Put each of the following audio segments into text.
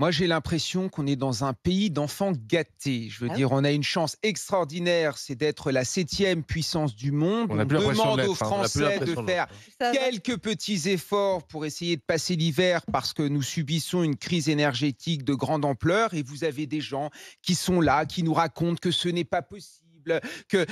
Moi, j'ai l'impression qu'on est dans un pays d'enfants gâtés. Je veux Ah dire, oui? on a une chance extraordinaire, c'est d'être la septième puissance du monde. On n'a On plus l'impression de demande aux l'être, hein. On n'a plus Français de l'impression de faire l'être, hein. Ça va? quelques petits efforts pour essayer de passer l'hiver parce que nous subissons une crise énergétique de grande ampleur. Et vous avez des gens qui sont là, qui nous racontent que ce n'est pas possible. Que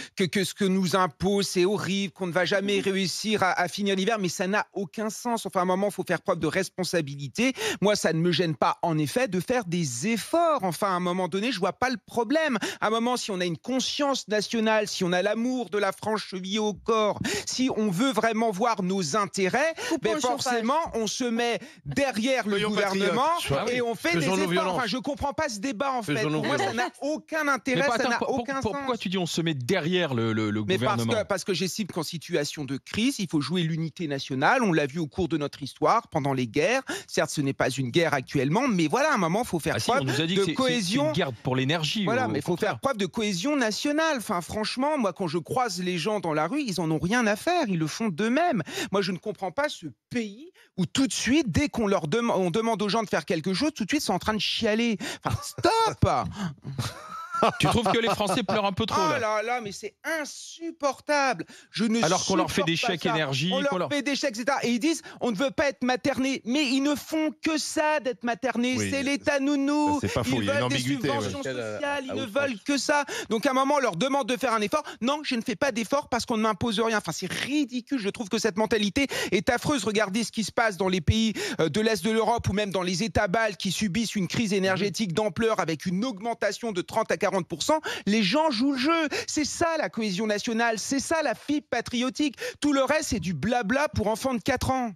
ce que nous impose, c'est horrible, qu'on ne va jamais réussir à finir l'hiver, mais ça n'a aucun sens. Enfin, à un moment, il faut faire preuve de responsabilité. Moi, ça ne me gêne pas, en effet, de faire des efforts. Enfin, à un moment donné, je vois pas le problème. À un moment, si on a une conscience nationale, si on a l'amour de la France chevillée au corps, si on veut vraiment voir nos intérêts, Coupons ben le chauffage. forcément, on se met derrière le Soyons gouvernement patriotes. et on fait Faisons-nous des efforts. violence. Enfin, je comprends pas ce débat, en fait. Faisons-nous Pour moi, ça violence. n'a aucun Mais intérêt, pas- ça attends, n'a aucun sens. pourquoi tu dis on se met derrière le Mais gouvernement? parce que j'estime qu'en situation de crise, il faut jouer l'unité nationale. On l'a vu au cours de notre histoire, pendant les guerres. Certes, ce n'est pas une guerre actuellement, mais voilà, à un moment, il faut faire Ah si, on preuve nous a dit de que c'est cohésion. une guerre pour l'énergie. Voilà, au mais il faut contraire. faire preuve de cohésion nationale. Enfin, franchement, moi, quand je croise les gens dans la rue, ils en ont rien à faire. Ils le font d'eux-mêmes. Moi, je ne comprends pas ce pays où tout de suite, dès qu'on leur on demande aux gens de faire quelque chose, tout de suite, ils sont en train de chialer. Enfin, stop! Tu trouves que les Français pleurent un peu trop Oh là? là là, mais c'est insupportable. Je ne Alors qu'on leur fait supporte des pas chèques ça. énergie, On qu'on leur leur- fait des chèques, etc. Et ils disent, on ne veut pas être materné. Mais ils ne font que ça d'être materné. Oui, C'est mais l'État nounou. ça, c'est pas faux, Ils il y a une veulent des ambiguïté, ouais. subventions sociales. Ils ne outrance. veulent que ça. Donc à un moment, on leur demande de faire un effort. Non, je ne fais pas d'effort parce qu'on ne m'impose rien. Enfin, c'est ridicule. Je trouve que cette mentalité est affreuse. Regardez ce qui se passe dans les pays de l'Est de l'Europe ou même dans les États baltes qui subissent une crise énergétique d'ampleur avec une augmentation de 30 à 40%. Les gens jouent le jeu. C'est ça la cohésion nationale. C'est ça la fibre patriotique. Tout le reste, c'est du blabla pour enfants de 4 ans.